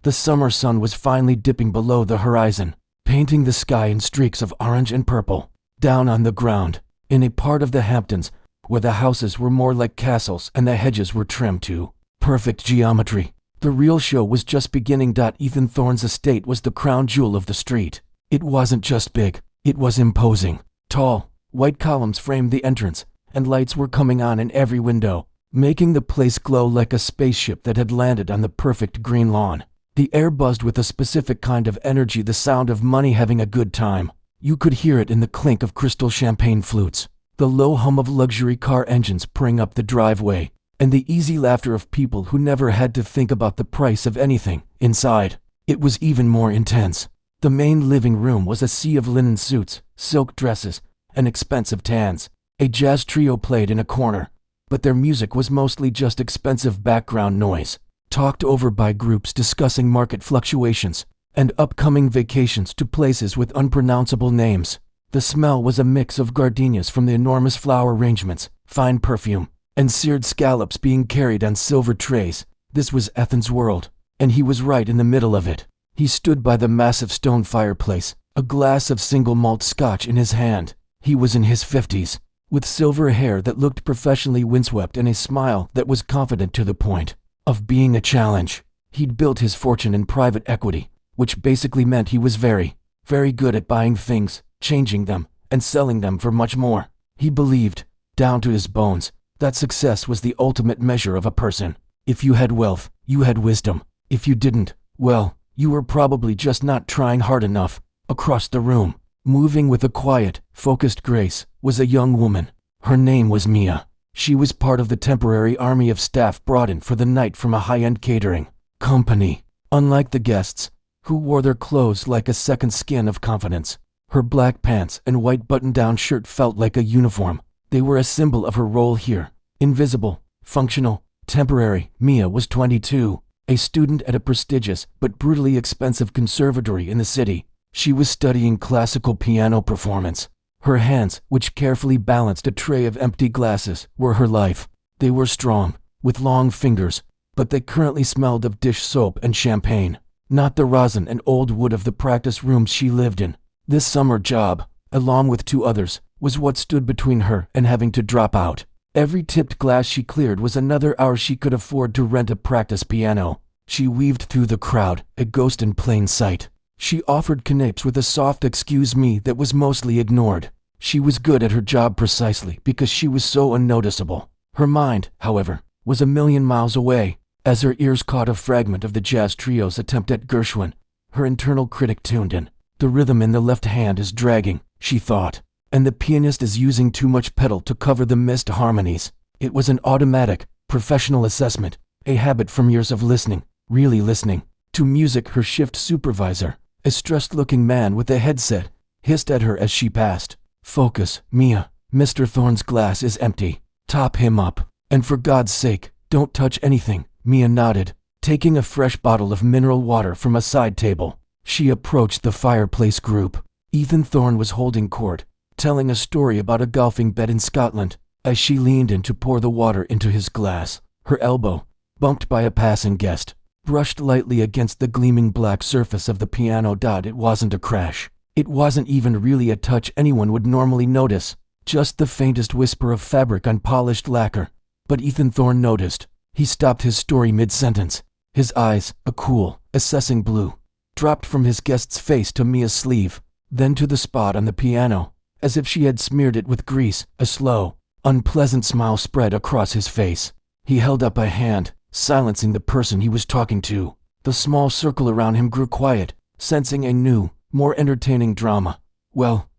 The summer sun was finally dipping below the horizon, painting the sky in streaks of orange and purple. Down on the ground, in a part of the Hamptons, where the houses were more like castles and the hedges were trimmed to perfect geometry, the real show was just beginning. Ethan Thorne's estate was the crown jewel of the street. It wasn't just big, it was imposing. Tall, white columns framed the entrance, and lights were coming on in every window, making the place glow like a spaceship that had landed on the perfect green lawn. The air buzzed with a specific kind of energy, the sound of money having a good time. You could hear it in the clink of crystal champagne flutes, the low hum of luxury car engines purring up the driveway, and the easy laughter of people who never had to think about the price of anything. Inside, it was even more intense. The main living room was a sea of linen suits, silk dresses, and expensive tans. A jazz trio played in a corner, but their music was mostly just expensive background noise, talked over by groups discussing market fluctuations and upcoming vacations to places with unpronounceable names. The smell was a mix of gardenias from the enormous flower arrangements, fine perfume, and seared scallops being carried on silver trays. This was Ethan's world, and he was right in the middle of it. He stood by the massive stone fireplace, a glass of single malt scotch in his hand. He was in his 50s, with silver hair that looked professionally windswept and a smile that was confident to the point of being a challenge. He'd built his fortune in private equity, which basically meant he was very, very good at buying things, changing them, and selling them for much more. He believed, down to his bones, that success was the ultimate measure of a person. If you had wealth, you had wisdom. If you didn't, well, you were probably just not trying hard enough. Across the room, moving with a quiet, focused grace, was a young woman. Her name was Mia. She was part of the temporary army of staff brought in for the night from a high-end catering company. Unlike the guests, who wore their clothes like a second skin of confidence, her black pants and white button-down shirt felt like a uniform. They were a symbol of her role here. Invisible, functional, temporary. Mia was 22, a student at a prestigious but brutally expensive conservatory in the city. She was studying classical piano performance. Her hands, which carefully balanced a tray of empty glasses, were her life. They were strong, with long fingers, but they currently smelled of dish soap and champagne, not the rosin and old wood of the practice rooms she lived in. This summer job, along with 2 others, was what stood between her and having to drop out. Every tipped glass she cleared was another hour she could afford to rent a practice piano. She weaved through the crowd, a ghost in plain sight. She offered canapes with a soft "excuse me" that was mostly ignored. She was good at her job precisely because she was so unnoticeable. Her mind, however, was a million miles away. As her ears caught a fragment of the jazz trio's attempt at Gershwin, her internal critic tuned in. The rhythm in the left hand is dragging, she thought, and the pianist is using too much pedal to cover the missed harmonies. It was an automatic, professional assessment, a habit from years of listening, really listening, to music. Her shift supervisor, a stressed-looking man with a headset, hissed at her as she passed. "Focus, Mia. Mr. Thorne's glass is empty. Top him up. And for God's sake, don't touch anything." Mia nodded, taking a fresh bottle of mineral water from a side table. She approached the fireplace group. Ethan Thorne was holding court, telling a story about a golfing bet in Scotland. As she leaned in to pour the water into his glass, her elbow, bumped by a passing guest, brushed lightly against the gleaming black surface of the piano. It wasn't a crash. It wasn't even really a touch anyone would normally notice, just the faintest whisper of fabric on polished lacquer. But Ethan Thorne noticed. He stopped his story mid-sentence. His eyes, a cool, assessing blue, dropped from his guest's face to Mia's sleeve, then to the spot on the piano, as if she had smeared it with grease. A slow, unpleasant smile spread across his face. He held up a hand, silencing the person he was talking to. The small circle around him grew quiet, sensing a new, more entertaining drama. Well,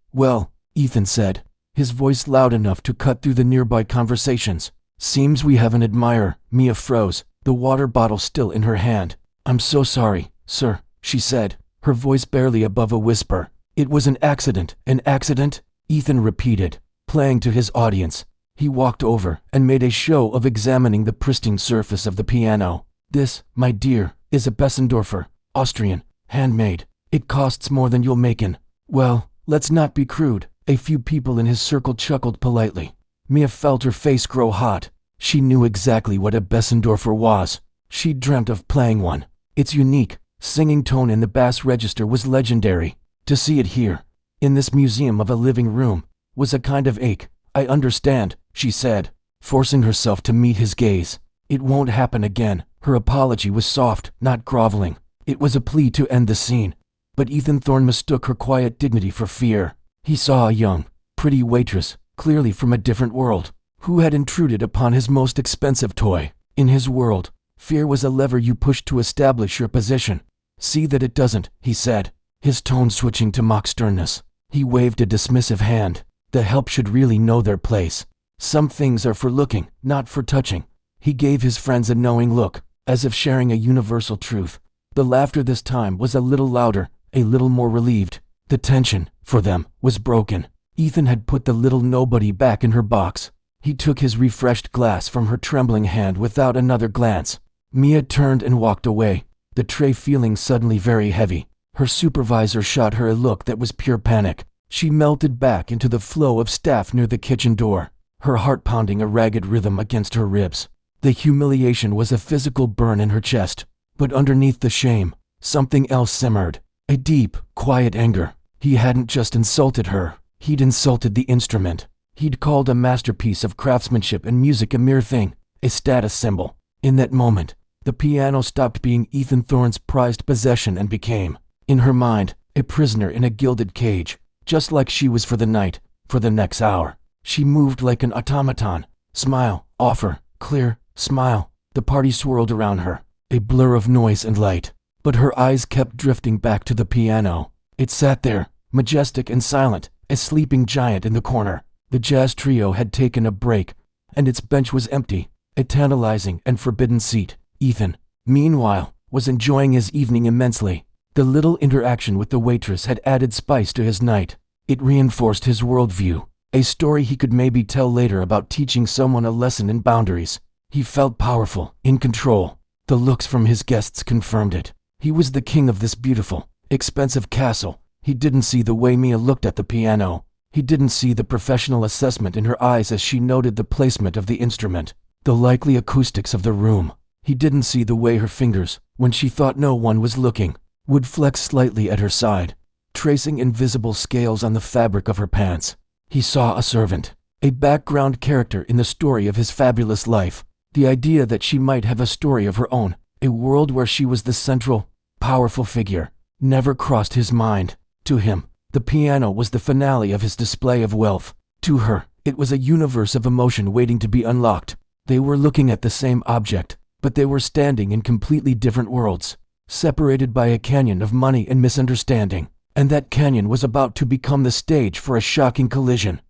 Ethan said, his voice loud enough to cut through the nearby conversations. "Seems we have an admirer." Mia froze, the water bottle still in her hand. "I'm so sorry, sir," she said, her voice barely above a whisper. "It was an accident." "An accident?" Ethan repeated, playing to his audience. He walked over and made a show of examining the pristine surface of the piano. "This, my dear, is a Bessendorfer, Austrian, handmade. It costs more than you'll make in, well, let's not be crude." A few people in his circle chuckled politely. Mia felt her face grow hot. She knew exactly what a Bessendorfer was. She'd dreamt of playing one. It's unique, singing tone in the bass register was legendary. To see it here, in this museum of a living room, was a kind of ache. I understand, she said, forcing herself to meet his gaze. It won't happen again. Her apology was soft, not groveling. It was a plea to end the scene. But Ethan Thorne mistook her quiet dignity for fear. He saw a young, pretty waitress, clearly from a different world, who had intruded upon his most expensive toy. In his world, fear was a lever you pushed to establish your position. See that it doesn't, he said, his tone switching to mock sternness. He waved a dismissive hand. The help should really know their place. Some things are for looking, not for touching. He gave his friends a knowing look, as if sharing a universal truth. The laughter this time was a little louder, a little more relieved. The tension, for them, was broken. Ethan had put the little nobody back in her box. He took his refreshed glass from her trembling hand without another glance. Mia turned and walked away, the tray feeling suddenly very heavy. Her supervisor shot her a look that was pure panic. She melted back into the flow of staff near the kitchen door, her heart pounding a ragged rhythm against her ribs. The humiliation was a physical burn in her chest, but underneath the shame, something else simmered. A deep, quiet anger. He hadn't just insulted her, he'd insulted the instrument. He'd called a masterpiece of craftsmanship and music a mere thing, a status symbol. In that moment, the piano stopped being Ethan Thorne's prized possession and became, in her mind, a prisoner in a gilded cage, just like she was for the night, for the next hour. She moved like an automaton. Smile, offer, clear, smile. The party swirled around her, a blur of noise and light. But her eyes kept drifting back to the piano. It sat there, majestic and silent, a sleeping giant in the corner. The jazz trio had taken a break, and its bench was empty, a tantalizing and forbidden seat. Ethan, meanwhile, was enjoying his evening immensely. The little interaction with the waitress had added spice to his night. It reinforced his worldview, a story he could maybe tell later about teaching someone a lesson in boundaries. He felt powerful, in control. The looks from his guests confirmed it. He was the king of this beautiful, expensive castle. He didn't see the way Mia looked at the piano. He didn't see the professional assessment in her eyes as she noted the placement of the instrument, the likely acoustics of the room. He didn't see the way her fingers, when she thought no one was looking, would flex slightly at her side, tracing invisible scales on the fabric of her pants. He saw a servant, a background character in the story of his fabulous life. The idea that she might have a story of her own, a world where she was the central, powerful figure, never crossed his mind. To him, the piano was the finale of his display of wealth. To her, it was a universe of emotion waiting to be unlocked. They were looking at the same object, but they were standing in completely different worlds, separated by a canyon of money and misunderstanding, and that canyon was about to become the stage for a shocking collision.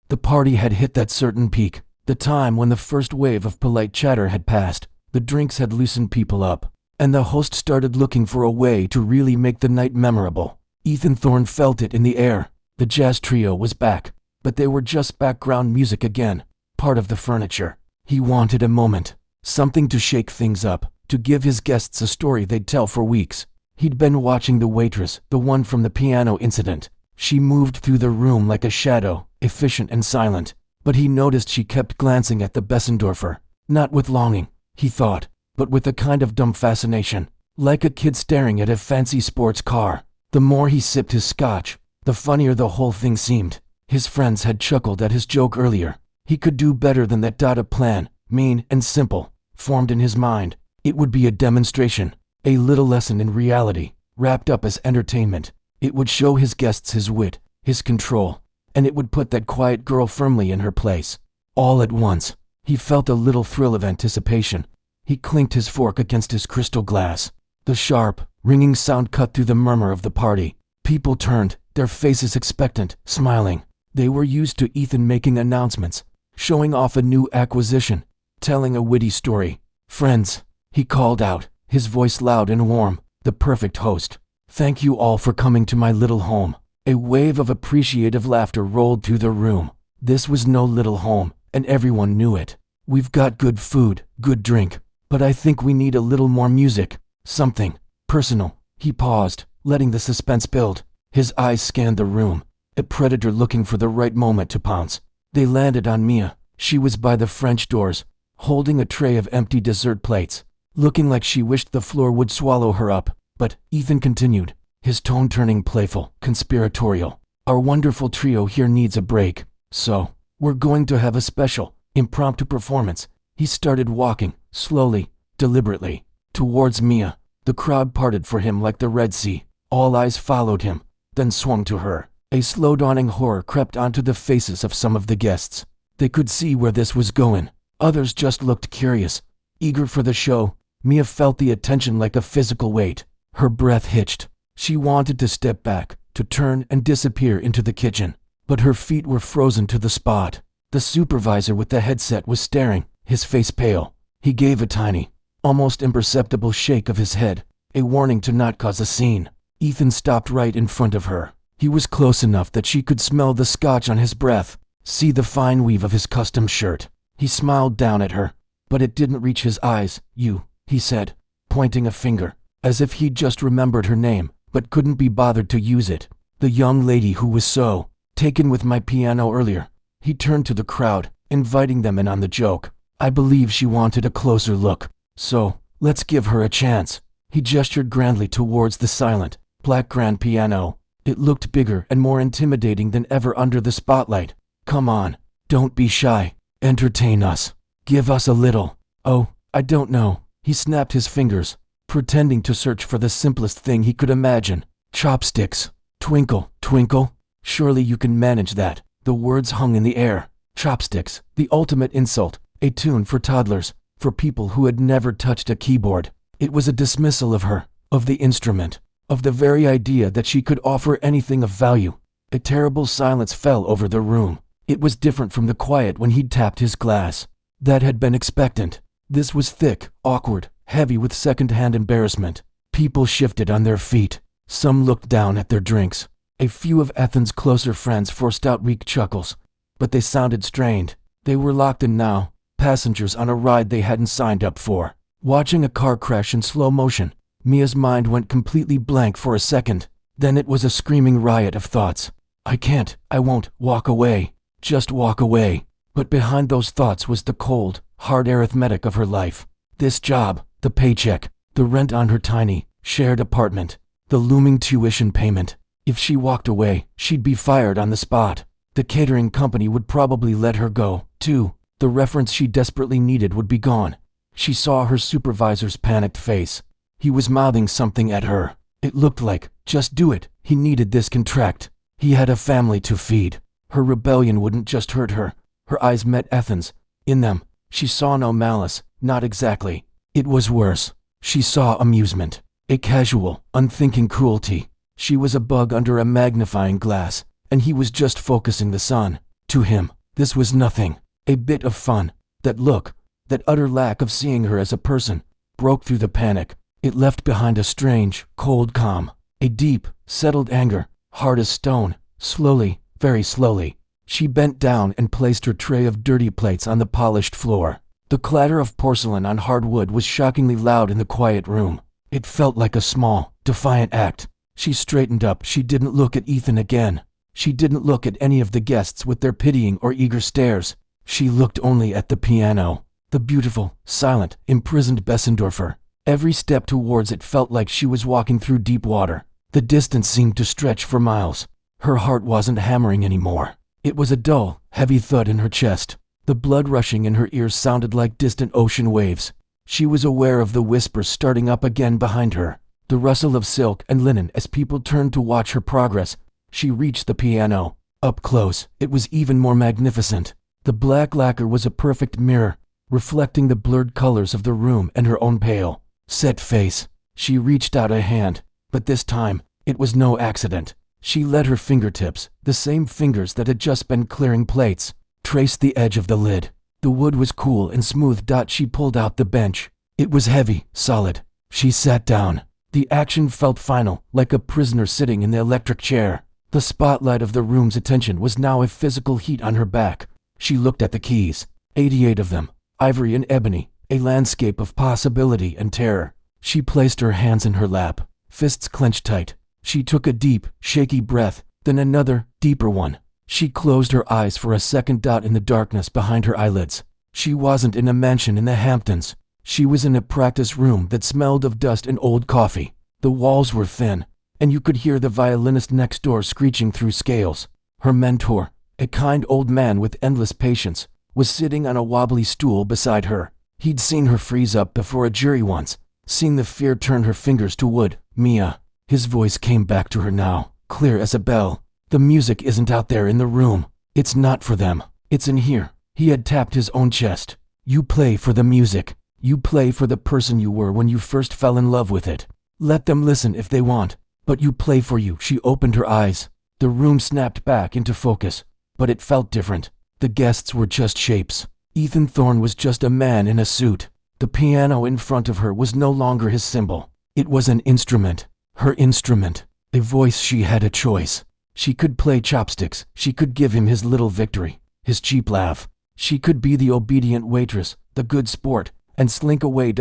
The party had hit that certain peak, the time when the first wave of polite chatter had passed, the drinks had loosened people up, and the host started looking for a way to really make the night memorable. Ethan Thorne felt it in the air. The jazz trio was back, but they were just background music again, part of the furniture. He wanted a moment, something to shake things up, to give his guests a story they'd tell for weeks. He'd been watching the waitress, the one from the piano incident. She moved through the room like a shadow, efficient and silent, but he noticed she kept glancing at the Bessendorfer, not with longing, he thought, but with a kind of dumb fascination, like a kid staring at a fancy sports car. The more he sipped his scotch, the funnier the whole thing seemed. His friends had chuckled at his joke earlier. He could do better than that. A plan, mean and simple, formed in his mind. It would be a demonstration, a little lesson in reality, wrapped up as entertainment. It would show his guests his wit, his control, and it would put that quiet girl firmly in her place. All at once, he felt a little thrill of anticipation. He clinked his fork against his crystal glass. The sharp, ringing sound cut through the murmur of the party. People turned, their faces expectant, smiling. They were used to Ethan making announcements, showing off a new acquisition, telling a witty story. "Friends," he called out, his voice loud and warm, the perfect host. "Thank you all for coming to my little home." A wave of appreciative laughter rolled through the room. This was no little home, and everyone knew it. "We've got good food, good drink, but I think we need a little more music. Something personal." He paused, letting the suspense build. His eyes scanned the room, a predator looking for the right moment to pounce. They landed on Mia. She was by the French doors, holding a tray of empty dessert plates, looking like she wished the floor would swallow her up. But Ethan continued, his tone turning playful, conspiratorial. Our wonderful trio here needs a break, so we're going to have a special, impromptu performance. He started walking, slowly, deliberately, towards Mia. The crowd parted for him like the Red Sea. All eyes followed him, then swung to her. A slow dawning horror crept onto the faces of some of the guests. They could see where this was going. Others just looked curious, eager for the show. Mia felt the attention like a physical weight. Her breath hitched. She wanted to step back, to turn and disappear into the kitchen, but her feet were frozen to the spot. The supervisor with the headset was staring, his face pale. He gave a tiny, almost imperceptible shake of his head, a warning to not cause a scene. Ethan stopped right in front of her. He was close enough that she could smell the scotch on his breath, see the fine weave of his custom shirt. He smiled down at her, but it didn't reach his eyes. You, he said, pointing a finger, as if he'd just remembered her name, but couldn't be bothered to use it. The young lady who was so taken with my piano earlier. He turned to the crowd, inviting them in on the joke. I believe she wanted a closer look, so let's give her a chance. He gestured grandly towards the silent, black grand piano. It looked bigger and more intimidating than ever under the spotlight. Come on, don't be shy. Entertain us. Give us a little. Oh, I don't know. He snapped his fingers, pretending to search for the simplest thing he could imagine. Chopsticks. Twinkle, twinkle. Surely you can manage that. The words hung in the air. Chopsticks, the ultimate insult, a tune for toddlers, for people who had never touched a keyboard. It was a dismissal of her, of the instrument, of the very idea that she could offer anything of value. A terrible silence fell over the room. It was different from the quiet when he'd tapped his glass. That had been expectant. This was thick, awkward, heavy with second-hand embarrassment. People shifted on their feet. Some looked down at their drinks. A few of Ethan's closer friends forced out weak chuckles, but they sounded strained. They were locked in now, passengers on a ride they hadn't signed up for. Watching a car crash in slow motion, Mia's mind went completely blank for a second. Then it was a screaming riot of thoughts. I can't, I won't, walk away. Just walk away. But behind those thoughts was the cold, hard arithmetic of her life. This job, the paycheck, the rent on her tiny, shared apartment, the looming tuition payment. If she walked away, she'd be fired on the spot. The catering company would probably let her go, too. The reference she desperately needed would be gone. She saw her supervisor's panicked face. He was mouthing something at her. It looked like, just do it. He needed this contract. He had a family to feed. Her rebellion wouldn't just hurt her. Her eyes met Ethan's. In them, she saw no malice, not exactly. It was worse. She saw amusement, a casual, unthinking cruelty. She was a bug under a magnifying glass, and he was just focusing the sun. To him, this was nothing. A bit of fun. That look, that utter lack of seeing her as a person, broke through the panic. It left behind a strange, cold calm, a deep, settled anger, hard as stone. Slowly, very slowly, she bent down and placed her tray of dirty plates on the polished floor. The clatter of porcelain on hard wood was shockingly loud in the quiet room. It felt like a small, defiant act. She straightened up. She didn't look at Ethan again. She didn't look at any of the guests with their pitying or eager stares. She looked only at the piano, the beautiful, silent, imprisoned Bessendorfer. Every step towards it felt like she was walking through deep water. The distance seemed to stretch for miles. Her heart wasn't hammering anymore. It was a dull, heavy thud in her chest. The blood rushing in her ears sounded like distant ocean waves. She was aware of the whispers starting up again behind her, the rustle of silk and linen as people turned to watch her progress. She reached the piano. Up close, it was even more magnificent. The black lacquer was a perfect mirror, reflecting the blurred colors of the room and her own pale, set face. She reached out a hand, but this time, it was no accident. She let her fingertips, the same fingers that had just been clearing plates, trace the edge of the lid. The wood was cool and smooth. She pulled out the bench. It was heavy, solid. She sat down. The action felt final, like a prisoner sitting in the electric chair. The spotlight of the room's attention was now a physical heat on her back. She looked at the keys, 88 of them, ivory and ebony, a landscape of possibility and terror. She placed her hands in her lap, fists clenched tight. She took a deep, shaky breath, then another, deeper one. She closed her eyes for a second. In the darkness behind her eyelids. She wasn't in a mansion in the Hamptons. She was in a practice room that smelled of dust and old coffee. The walls were thin, and you could hear the violinist next door screeching through scales. Her mentor, a kind old man with endless patience, was sitting on a wobbly stool beside her. He'd seen her freeze up before a jury once, seen the fear turn her fingers to wood. "Mia." His voice came back to her now, clear as a bell. "The music isn't out there in the room. It's not for them. It's in here." He had tapped his own chest. "You play for the music. You play for the person you were when you first fell in love with it. Let them listen if they want, but you play for you." She opened her eyes. The room snapped back into focus, but it felt different. The guests were just shapes. Ethan Thorne was just a man in a suit. The piano in front of her was no longer his symbol. It was an instrument. Her instrument. A voice. She had a choice. She could play chopsticks. She could give him his little victory, his cheap laugh. She could be the obedient waitress, the good sport, and slink away.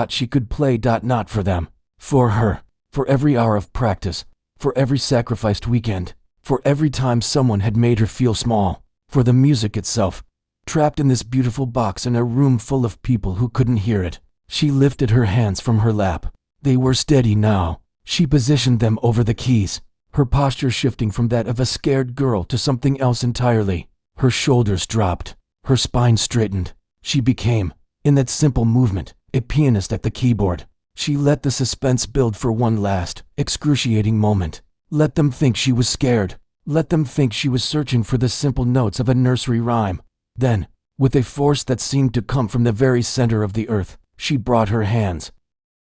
She could play. Not for them. For her. For every hour of practice. For every sacrificed weekend. For every time someone had made her feel small. For the music itself. Trapped in this beautiful box in a room full of people who couldn't hear it. She lifted her hands from her lap. They were steady now. She positioned them over the keys, her posture shifting from that of a scared girl to something else entirely. Her shoulders dropped. Her spine straightened. She became, in that simple movement, a pianist at the keyboard. She let the suspense build for one last, excruciating moment. Let them think she was scared. Let them think she was searching for the simple notes of a nursery rhyme. Then, with a force that seemed to come from the very center of the earth, she brought her hands.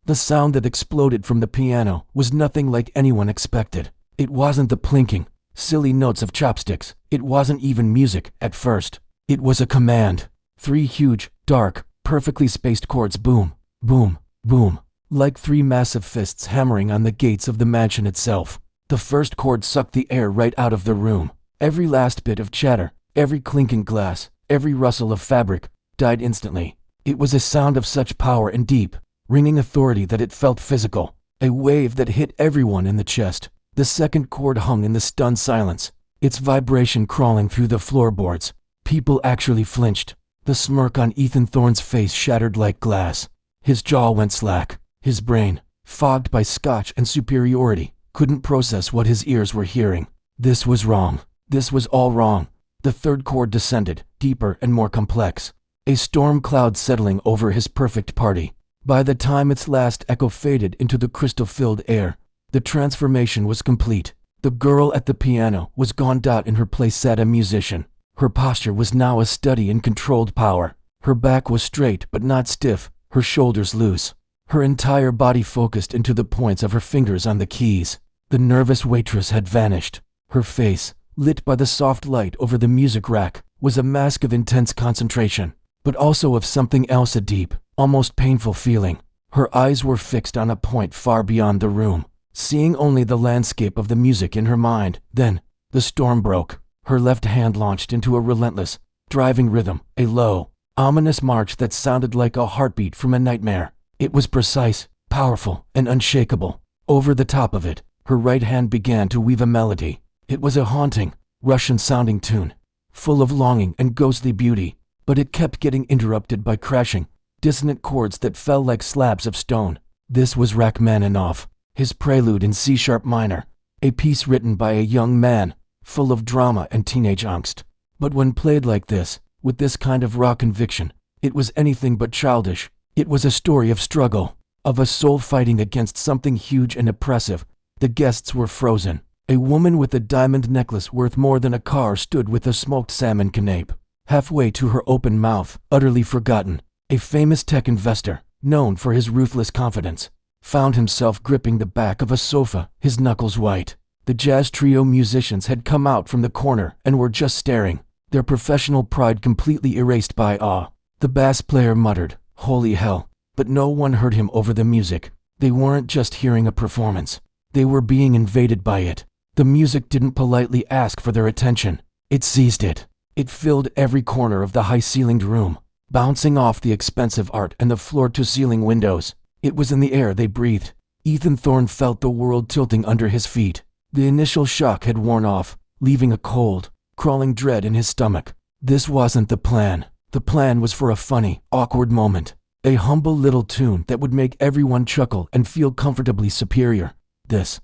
The sound that exploded from the piano was nothing like anyone expected. It wasn't the plinking, silly notes of chopsticks. It wasn't even music at first. It was a command. 3 huge, dark, perfectly spaced chords. Boom, boom, boom. Like 3 massive fists hammering on the gates of the mansion itself. The first chord sucked the air right out of the room. Every last bit of chatter, every clinking glass, every rustle of fabric, died instantly. It was a sound of such power and deep, ringing authority that it felt physical. A wave that hit everyone in the chest. The second chord hung in the stunned silence, its vibration crawling through the floorboards. People actually flinched. The smirk on Ethan Thorne's face shattered like glass. His jaw went slack. His brain, fogged by scotch and superiority, couldn't process what his ears were hearing. This was wrong. This was all wrong. The third chord descended, deeper and more complex. A storm cloud settling over his perfect party. By the time its last echo faded into the crystal-filled air, the transformation was complete. The girl at the piano was gone. In her place sat a musician. Her posture was now a study in controlled power. Her back was straight but not stiff, her shoulders loose. Her entire body focused into the points of her fingers on the keys. The nervous waitress had vanished. Her face, lit by the soft light over the music rack, was a mask of intense concentration, but also of something else, a deep, almost painful feeling. Her eyes were fixed on a point far beyond the room, seeing only the landscape of the music in her mind. Then, the storm broke. Her left hand launched into a relentless, driving rhythm, a low, ominous march that sounded like a heartbeat from a nightmare. It was precise, powerful, and unshakable. Over the top of it, her right hand began to weave a melody. It was a haunting, Russian-sounding tune, full of longing and ghostly beauty, but it kept getting interrupted by crashing, dissonant chords that fell like slabs of stone. This was Rachmaninoff, his prelude in C-sharp minor, a piece written by a young man, full of drama and teenage angst. But when played like this, with this kind of raw conviction, it was anything but childish. It was a story of struggle, of a soul fighting against something huge and oppressive. The guests were frozen. A woman with a diamond necklace worth more than a car stood with a smoked salmon canape, halfway to her open mouth, utterly forgotten. A famous tech investor, known for his ruthless confidence, found himself gripping the back of a sofa, his knuckles white. The jazz trio musicians had come out from the corner and were just staring, their professional pride completely erased by awe. The bass player muttered, "Holy hell," but no one heard him over the music. They weren't just hearing a performance. They were being invaded by it. The music didn't politely ask for their attention. It seized it. It filled every corner of the high-ceilinged room, bouncing off the expensive art and the floor-to-ceiling windows. It was in the air they breathed. Ethan Thorne felt the world tilting under his feet. The initial shock had worn off, leaving a cold, crawling dread in his stomach. This wasn't the plan. The plan was for a funny, awkward moment, A humble little tune that would make everyone chuckle and feel comfortably superior. This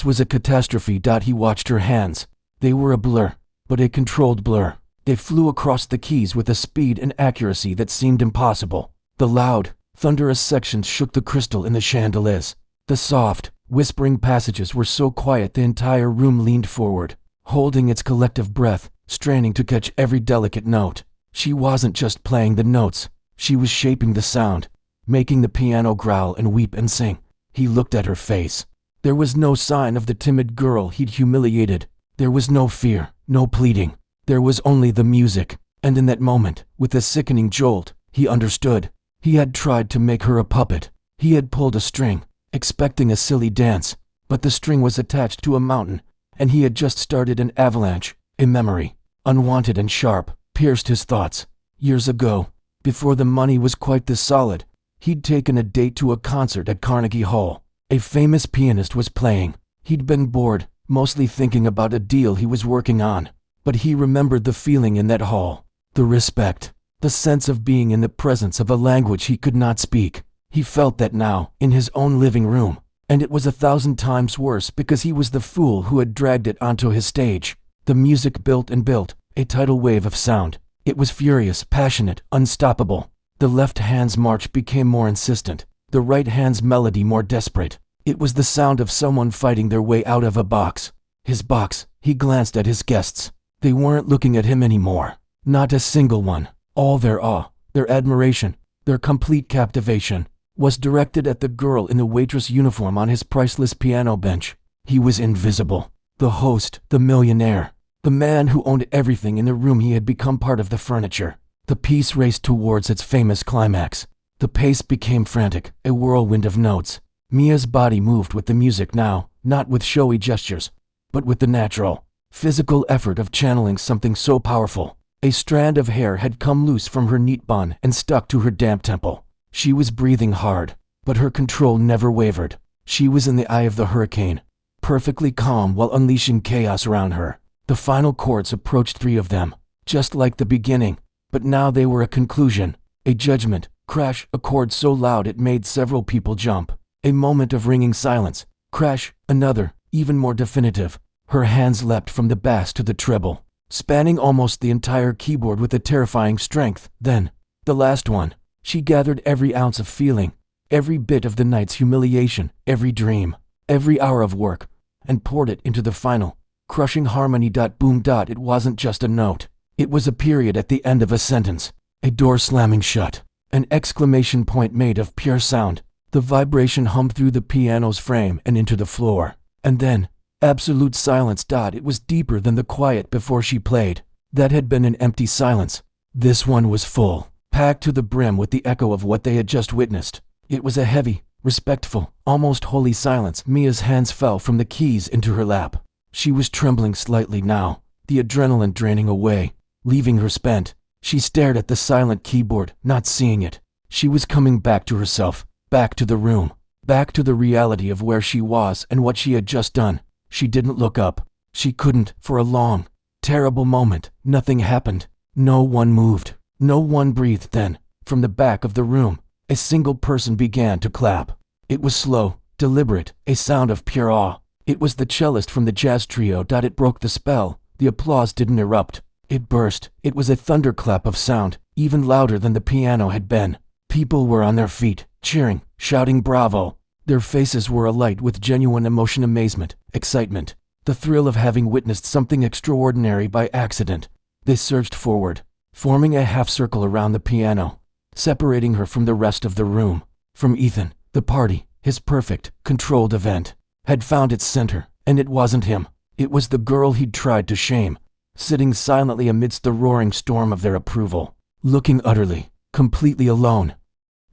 was a catastrophe. He watched her hands. They were a blur, but a controlled blur. They flew across the keys with a speed and accuracy that seemed impossible. The loud, thunderous sections shook the crystal in the chandeliers. The soft, whispering passages were so quiet the entire room leaned forward, holding its collective breath, straining to catch every delicate note. She wasn't just playing the notes, she was shaping the sound, making the piano growl and weep and sing. He looked at her face. There was no sign of the timid girl he'd humiliated. There was no fear, no pleading. There was only the music. And in that moment, with a sickening jolt, he understood. He had tried to make her a puppet. He had pulled a string, expecting a silly dance, but the string was attached to a mountain, and he had just started an avalanche. A memory, unwanted and sharp, pierced his thoughts. Years ago, before the money was quite this solid, he'd taken a date to a concert at Carnegie Hall. A famous pianist was playing. He'd been bored, mostly thinking about a deal he was working on. But he remembered the feeling in that hall, the respect, the sense of being in the presence of a language he could not speak. He felt that now, in his own living room, and it was 1,000 times worse because he was the fool who had dragged it onto his stage. The music built and built, a tidal wave of sound. It was furious, passionate, unstoppable. The left hand's march became more insistent, the right hand's melody more desperate. It was the sound of someone fighting their way out of a box. His box. He glanced at his guests. They weren't looking at him anymore. Not a single one. All their awe, their admiration, their complete captivation was directed at the girl in the waitress uniform on his priceless piano bench. He was invisible. The host, the millionaire, the man who owned everything in the room. He had become part of the furniture. The piece raced towards its famous climax. The pace became frantic, a whirlwind of notes. Mia's body moved with the music now, not with showy gestures, but with the natural, physical effort of channeling something so powerful. A strand of hair had come loose from her neat bun and stuck to her damp temple. She was breathing hard, but her control never wavered. She was in the eye of the hurricane, perfectly calm while unleashing chaos around her. The final chords approached, 3 of them, just like the beginning, but now they were a conclusion, a judgment. Crash, a chord so loud it made several people jump. A moment of ringing silence. Crash, another, even more definitive. Her hands leapt from the bass to the treble, spanning almost the entire keyboard with a terrifying strength. Then, the last one. She gathered every ounce of feeling, every bit of the night's humiliation, every dream, every hour of work, and poured it into the final, crushing harmony. Boom. It wasn't just a note. It was a period at the end of a sentence, a door slamming shut, an exclamation point made of pure sound. The vibration hummed through the piano's frame and into the floor. And then, absolute silence. It was deeper than the quiet before she played. That had been an empty silence. This one was full, packed to the brim with the echo of what they had just witnessed. It was a heavy, respectful, almost holy silence. Mia's hands fell from the keys into her lap. She was trembling slightly now, the adrenaline draining away, leaving her spent. She stared at the silent keyboard, not seeing it. She was coming back to herself. Back to the room, back to the reality of where she was and what she had just done. She didn't look up. She couldn't. For a long, terrible moment, nothing happened. No one moved. No one breathed. Then, from the back of the room, a single person began to clap. It was slow, deliberate, a sound of pure awe. It was the cellist from the jazz trio. It broke the spell. The applause didn't erupt. It burst. It was a thunderclap of sound, even louder than the piano had been. People were on their feet, cheering, shouting bravo. Their faces were alight with genuine emotion, amazement, excitement, the thrill of having witnessed something extraordinary by accident. They surged forward, forming a half circle around the piano, separating her from the rest of the room. From Ethan, the party, his perfect, controlled event, had found its center, and it wasn't him. It was the girl he'd tried to shame, sitting silently amidst the roaring storm of their approval, looking utterly, completely alone.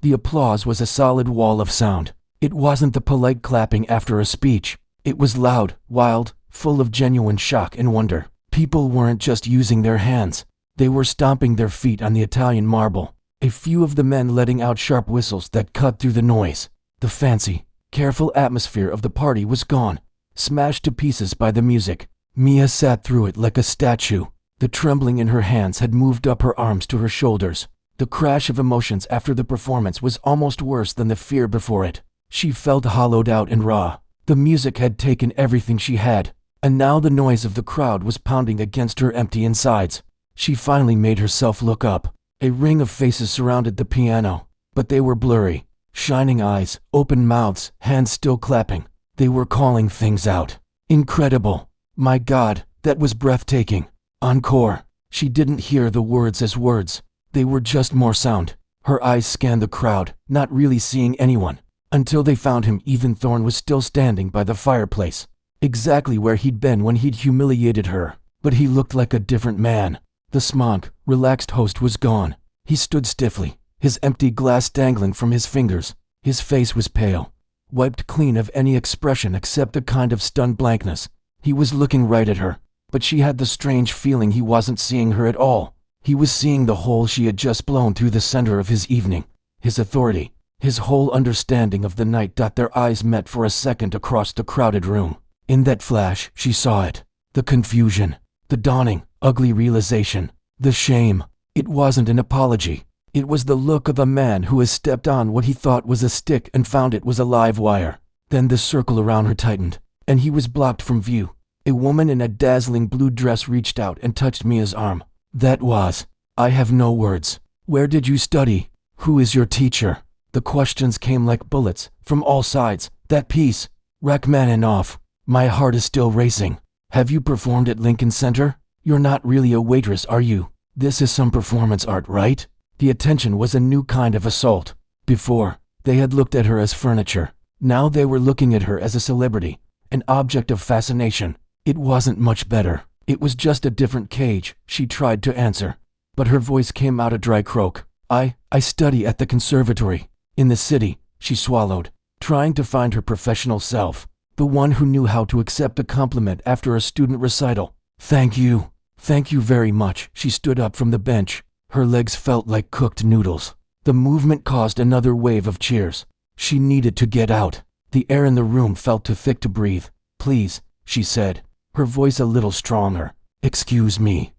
The applause was a solid wall of sound. It wasn't the polite clapping after a speech. It was loud, wild, full of genuine shock and wonder. People weren't just using their hands. They were stomping their feet on the Italian marble. A few of the men letting out sharp whistles that cut through the noise. The fancy, careful atmosphere of the party was gone, smashed to pieces by the music. Mia sat through it like a statue. The trembling in her hands had moved up her arms to her shoulders. The crash of emotions after the performance was almost worse than the fear before it. She felt hollowed out and raw. The music had taken everything she had, and now the noise of the crowd was pounding against her empty insides. She finally made herself look up. A ring of faces surrounded the piano, but they were blurry. Shining eyes, open mouths, hands still clapping. They were calling things out. Incredible. My God, that was breathtaking. Encore. She didn't hear the words as words. They were just more sound. Her eyes scanned the crowd, not really seeing anyone, until they found him. Ethan Thorne was still standing by the fireplace, exactly where he'd been when he'd humiliated her, but he looked like a different man. The smug, relaxed host was gone. He stood stiffly, his empty glass dangling from his fingers. His face was pale, wiped clean of any expression except a kind of stunned blankness. He was looking right at her, but she had the strange feeling he wasn't seeing her at all. He was seeing the hole she had just blown through the center of his evening, his authority, his whole understanding of the night. Their eyes met for a second across the crowded room. In that flash, she saw it. The confusion, the dawning, ugly realization, the shame. It wasn't an apology. It was the look of a man who has stepped on what he thought was a stick and found it was a live wire. Then the circle around her tightened, and he was blocked from view. A woman in a dazzling blue dress reached out and touched Mia's arm. That was. I have no words. Where did you study? Who is your teacher? The questions came like bullets, from all sides. That piece. Rachmaninoff. My heart is still racing. Have you performed at Lincoln Center? You're not really a waitress, are you? This is some performance art, right? The attention was a new kind of assault. Before, they had looked at her as furniture. Now they were looking at her as a celebrity, an object of fascination. It wasn't much better. It was just a different cage. She tried to answer, but her voice came out a dry croak. I study at the conservatory. In the city, she swallowed, trying to find her professional self, the one who knew how to accept a compliment after a student recital. Thank you. Thank you very much. She stood up from the bench. Her legs felt like cooked noodles. The movement caused another wave of cheers. She needed to get out. The air in the room felt too thick to breathe. Please, she said, her voice a little stronger. Excuse me.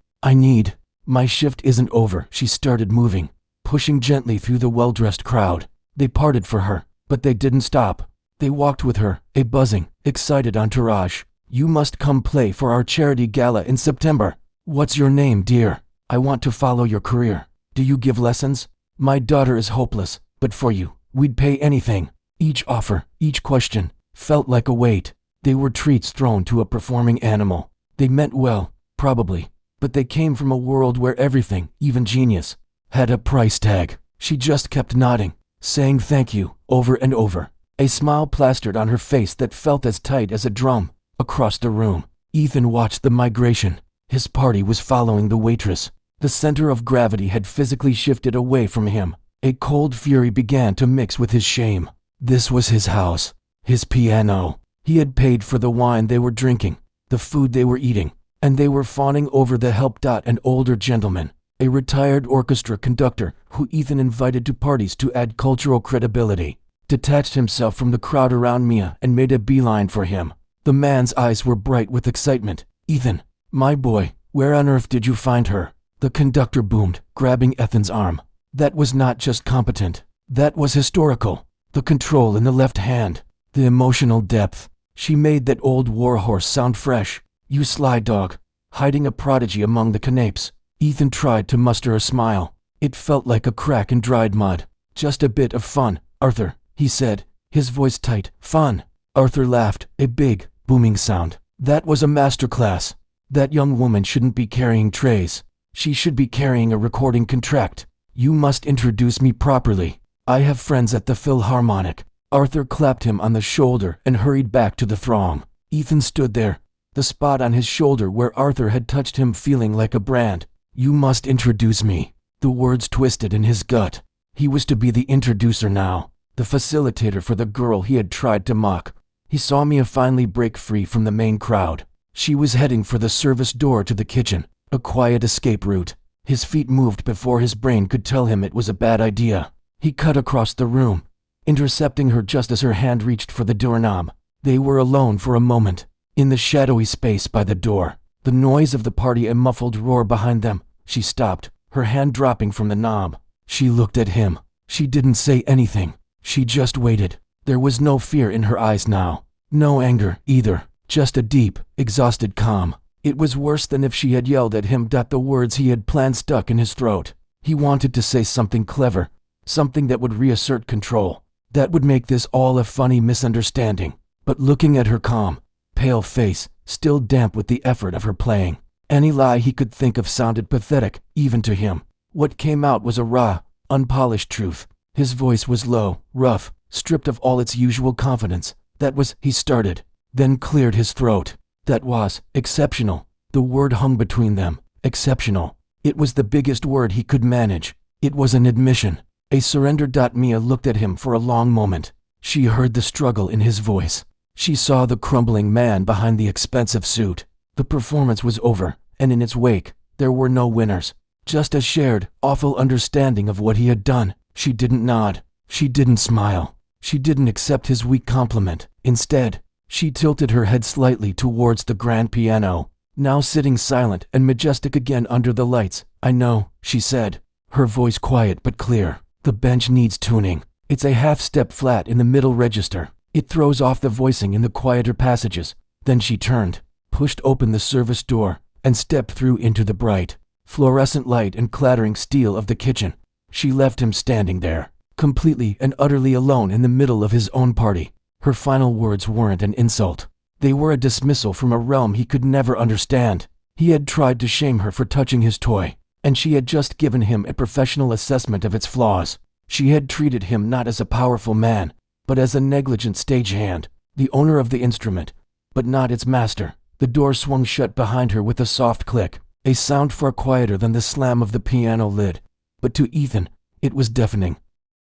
My shift isn't over. She started moving, pushing gently through the well-dressed crowd. They parted for her, but they didn't stop. They walked with her, a buzzing, excited entourage. You must come play for our charity gala in September. What's your name, dear? I want to follow your career. Do you give lessons? My daughter is hopeless, but for you, we'd pay anything. Each offer, each question, felt like a weight. They were treats thrown to a performing animal. They meant well, probably, but they came from a world where everything, even genius, had a price tag. She just kept nodding, saying thank you, over and over. A smile plastered on her face that felt as tight as a drum. Across the room, Ethan watched the migration. His party was following the waitress. The center of gravity had physically shifted away from him. A cold fury began to mix with his shame. This was his house, his piano. He had paid for the wine they were drinking, the food they were eating, and they were fawning over the help. An older gentleman, a retired orchestra conductor who Ethan invited to parties to add cultural credibility, detached himself from the crowd around Mia and made a beeline for him. The man's eyes were bright with excitement. Ethan, my boy, where on earth did you find her? The conductor boomed, grabbing Ethan's arm. That was not just competent. That was historical. The control in the left hand, the emotional depth. She made that old warhorse sound fresh. You sly dog, hiding a prodigy among the canapes. Ethan tried to muster a smile. It felt like a crack in dried mud. Just a bit of fun, Arthur, he said, his voice tight. Fun. Arthur laughed, a big, booming sound. That was a masterclass. That young woman shouldn't be carrying trays. She should be carrying a recording contract. You must introduce me properly. I have friends at the Philharmonic. Arthur clapped him on the shoulder and hurried back to the throng. Ethan stood there, the spot on his shoulder where Arthur had touched him feeling like a brand. You must introduce me. The words twisted in his gut. He was to be the introducer now, the facilitator for the girl he had tried to mock. He saw Mia finally break free from the main crowd. She was heading for the service door to the kitchen, a quiet escape route. His feet moved before his brain could tell him it was a bad idea. He cut across the room, intercepting her just as her hand reached for the doorknob. They were alone for a moment, in the shadowy space by the door. The noise of the party, a muffled roar behind them. She stopped, her hand dropping from the knob. She looked at him. She didn't say anything. She just waited. There was no fear in her eyes now. No anger, either. Just a deep, exhausted calm. It was worse than if she had yelled at him. The words he had planned stuck in his throat. He wanted to say something clever. Something that would reassert control. That would make this all a funny misunderstanding. But looking at her calm, pale face, still damp with the effort of her playing, any lie he could think of sounded pathetic, even to him. What came out was a raw, unpolished truth. His voice was low, rough, stripped of all its usual confidence. That was, he started, then cleared his throat. That was, exceptional. The word hung between them, exceptional. It was the biggest word he could manage. It was an admission, a surrender. Mia looked at him for a long moment. She heard the struggle in his voice. She saw the crumbling man behind the expensive suit. The performance was over, and in its wake, there were no winners. Just a shared, awful understanding of what he had done. She didn't nod. She didn't smile. She didn't accept his weak compliment. Instead, she tilted her head slightly towards the grand piano, now sitting silent and majestic again under the lights. "I know," she said, her voice quiet but clear. "The bench needs tuning. It's a half step flat in the middle register. It throws off the voicing in the quieter passages." Then she turned, pushed open the service door, and stepped through into the bright, fluorescent light and clattering steel of the kitchen. She left him standing there, completely and utterly alone in the middle of his own party. Her final words weren't an insult. They were a dismissal from a realm he could never understand. He had tried to shame her for touching his toy, and she had just given him a professional assessment of its flaws. She had treated him not as a powerful man, but as a negligent stagehand, the owner of the instrument, but not its master. The door swung shut behind her with a soft click, a sound far quieter than the slam of the piano lid. But to Ethan, it was deafening.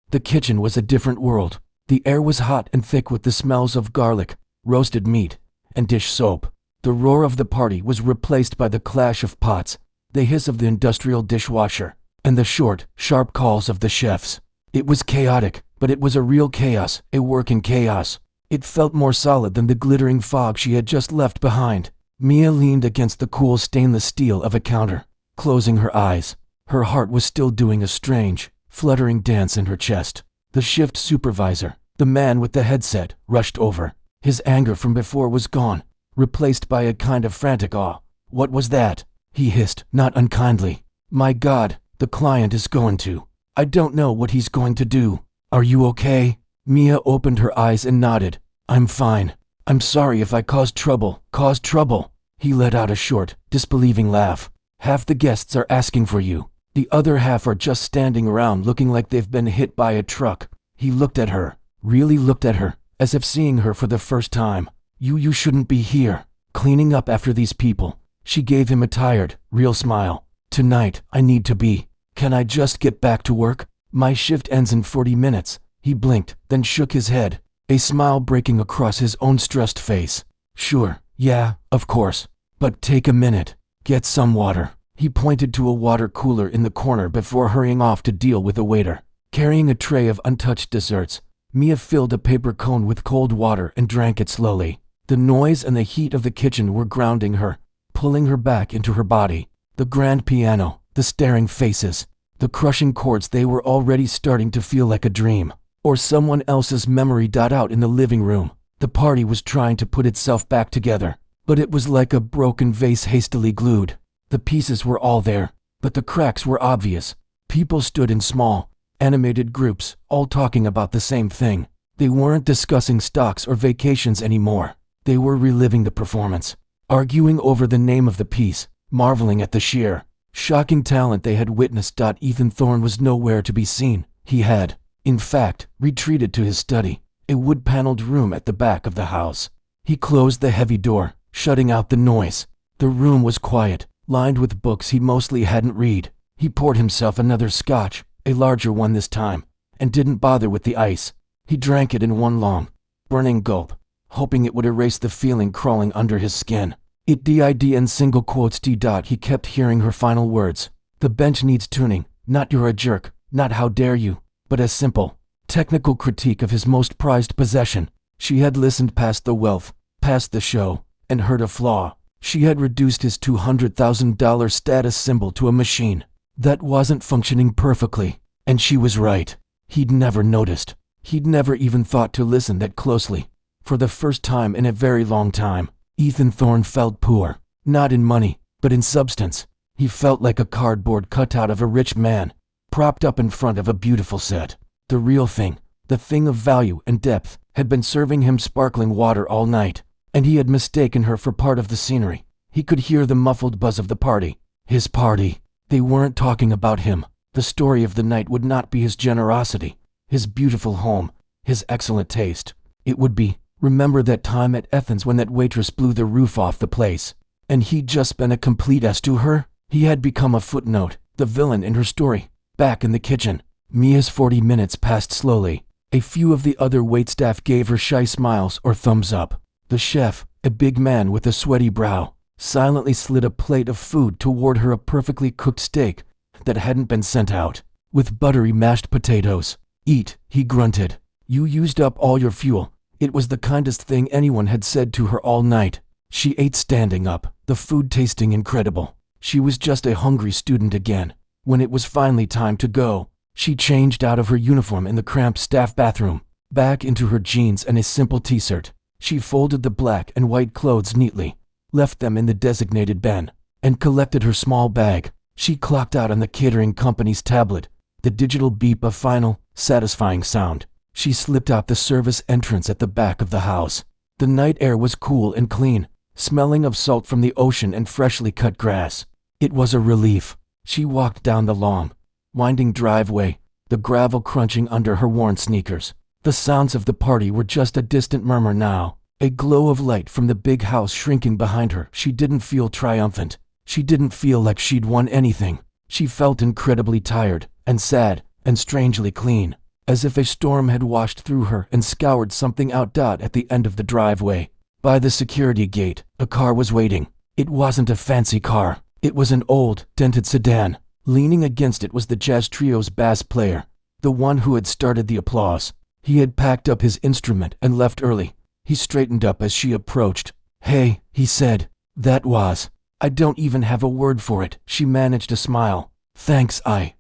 The kitchen was a different world. The air was hot and thick with the smells of garlic, roasted meat, and dish soap. The roar of the party was replaced by the clash of pots, the hiss of the industrial dishwasher, and the short, sharp calls of the chefs. It was chaotic, but it was a real chaos, a working chaos. It felt more solid than the glittering fog she had just left behind. Mia leaned against the cool stainless steel of a counter, closing her eyes. Her heart was still doing a strange, fluttering dance in her chest. The shift supervisor, the man with the headset, rushed over. His anger from before was gone, replaced by a kind of frantic awe. "What was that?" he hissed, not unkindly. "My God, the client is going to. I don't know what he's going to do. Are you okay?" Mia opened her eyes and nodded. "I'm fine. I'm sorry if I caused trouble." "Caused trouble?" He let out a short, disbelieving laugh. "Half the guests are asking for you. The other half are just standing around looking like they've been hit by a truck." He looked at her, really looked at her, as if seeing her for the first time. You shouldn't be here, cleaning up after these people." She gave him a tired, real smile. "Tonight, I need to be. Can I just get back to work? My shift ends in 40 minutes. He blinked, then shook his head, a smile breaking across his own stressed face. "Sure, yeah, of course. But take a minute. Get some water." He pointed to a water cooler in the corner before hurrying off to deal with a waiter. Carrying a tray of untouched desserts, Mia filled a paper cone with cold water and drank it slowly. The noise and the heat of the kitchen were grounding her, pulling her back into her body. The grand piano, the staring faces, the crushing chords, they were already starting to feel like a dream, or someone else's memory. Out in the living room, the party was trying to put itself back together, but it was like a broken vase hastily glued. The pieces were all there, but the cracks were obvious. People stood in small, animated groups, all talking about the same thing. They weren't discussing stocks or vacations anymore. They were reliving the performance, arguing over the name of the piece, marveling at the sheer, shocking talent they had witnessed. Ethan Thorne was nowhere to be seen. He had, in fact, retreated to his study, a wood-paneled room at the back of the house. He closed the heavy door, shutting out the noise. The room was quiet, lined with books he mostly hadn't read. He poured himself another scotch, a larger one this time, and didn't bother with the ice. He drank it in one long, burning gulp, hoping it would erase the feeling crawling under his skin. It did in single quotes. He kept hearing her final words. "The bench needs tuning, not you're a jerk, not how dare you," but a simple, technical critique of his most prized possession. She had listened past the wealth, past the show, and heard a flaw. She had reduced his $200,000 status symbol to a machine that wasn't functioning perfectly. And she was right. He'd never noticed. He'd never even thought to listen that closely. For the first time in a very long time, Ethan Thorne felt poor. Not in money, but in substance. He felt like a cardboard cutout of a rich man, propped up in front of a beautiful set. The real thing, the thing of value and depth, had been serving him sparkling water all night, and he had mistaken her for part of the scenery. He could hear the muffled buzz of the party. His party. They weren't talking about him. The story of the night would not be his generosity, his beautiful home, his excellent taste. It would be, remember that time at Athens when that waitress blew the roof off the place, and he'd just been a complete ass to her? He had become a footnote, the villain in her story. Back in the kitchen, Mia's 40 minutes passed slowly. A few of the other waitstaff gave her shy smiles or thumbs up. The chef, a big man with a sweaty brow, silently slid a plate of food toward her, a perfectly cooked steak that hadn't been sent out, with buttery mashed potatoes. Eat, he grunted. You used up all your fuel. It was the kindest thing anyone had said to her all night. She ate standing up, the food tasting incredible. She was just a hungry student again. When it was finally time to go, she changed out of her uniform in the cramped staff bathroom, back into her jeans and a simple t-shirt. She folded the black and white clothes neatly, left them in the designated bin, and collected her small bag. She clocked out on the catering company's tablet, the digital beep of final, satisfying sound. She slipped out the service entrance at the back of the house. The night air was cool and clean, smelling of salt from the ocean and freshly cut grass. It was a relief. She walked down the long, winding driveway, the gravel crunching under her worn sneakers. The sounds of the party were just a distant murmur now, a glow of light from the big house shrinking behind her. She didn't feel triumphant. She didn't feel like she'd won anything. She felt incredibly tired, and sad, and strangely clean, as if a storm had washed through her and scoured something out. At the end of the driveway, by the security gate, a car was waiting. It wasn't a fancy car. It was an old, dented sedan. Leaning against it was the jazz trio's bass player, the one who had started the applause. He had packed up his instrument and left early. He straightened up as she approached. Hey, he said. I don't even have a word for it. She managed a smile. Thanks, I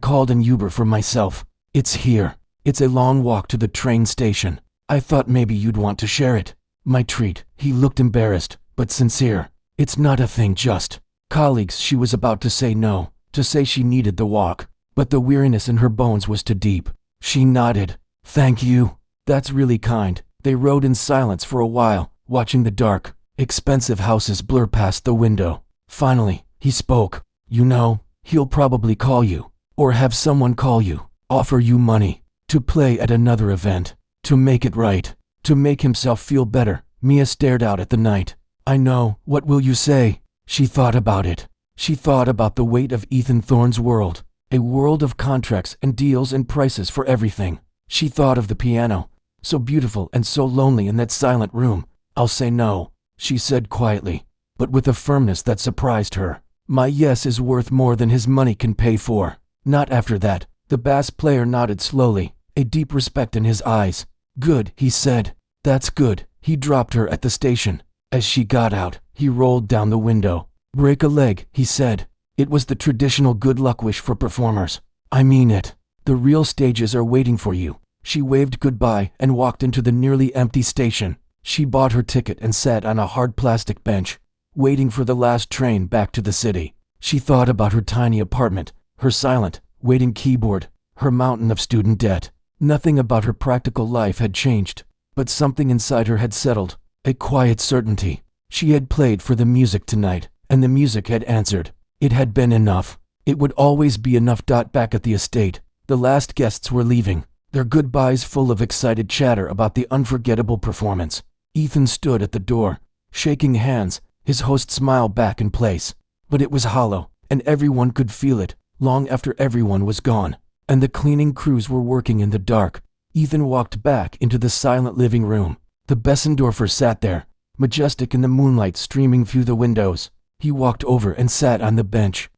called an Uber for myself. It's here. It's a long walk to the train station. I thought maybe you'd want to share it. My treat. He looked embarrassed, but sincere. It's not a thing, just colleagues. She was about to say no, to say she needed the walk, but the weariness in her bones was too deep. She nodded. Thank you. That's really kind. They rode in silence for a while, watching the dark, expensive houses blur past the window. Finally, he spoke. You know, he'll probably call you, or have someone call you, offer you money, to play at another event, to make it right, to make himself feel better. Mia stared out at the night. I know, what will you say? She thought about it. She thought about the weight of Ethan Thorne's world, a world of contracts and deals and prices for everything. She thought of the piano, so beautiful and so lonely in that silent room. I'll say no, she said quietly, but with a firmness that surprised her. My yes is worth more than his money can pay for. Not after that. The bass player nodded slowly, a deep respect in his eyes. Good, he said. That's good. He dropped her at the station. As she got out, he rolled down the window. Break a leg, he said. It was the traditional good luck wish for performers. I mean it. The real stages are waiting for you. She waved goodbye and walked into the nearly empty station. She bought her ticket and sat on a hard plastic bench, waiting for the last train back to the city. She thought about her tiny apartment, her silent, waiting keyboard, her mountain of student debt. Nothing about her practical life had changed, but something inside her had settled, a quiet certainty. She had played for the music tonight, and the music had answered. It had been enough. It would always be enough. Back at the estate, the last guests were leaving, their goodbyes full of excited chatter about the unforgettable performance. Ethan stood at the door, shaking hands, his host smile back in place. But it was hollow, and everyone could feel it, long after everyone was gone, and the cleaning crews were working in the dark. Ethan walked back into the silent living room. The Bessendorfer sat there, majestic in the moonlight streaming through the windows. He walked over and sat on the bench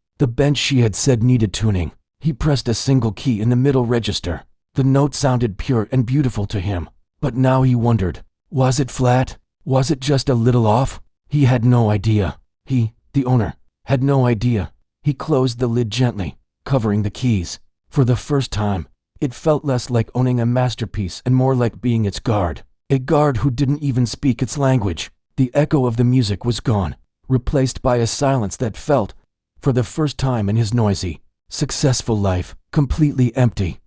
she had said needed tuning. He pressed a single key in the middle register. The note sounded pure and beautiful to him, but now he wondered, was it flat? Was it just a little off? He had no idea. He, the owner, had no idea. He closed the lid gently, covering the keys. For the first time, it felt less like owning a masterpiece and more like being its guard. A guard who didn't even speak its language. The echo of the music was gone, replaced by a silence that felt, for the first time in his noisy, successful life, completely empty.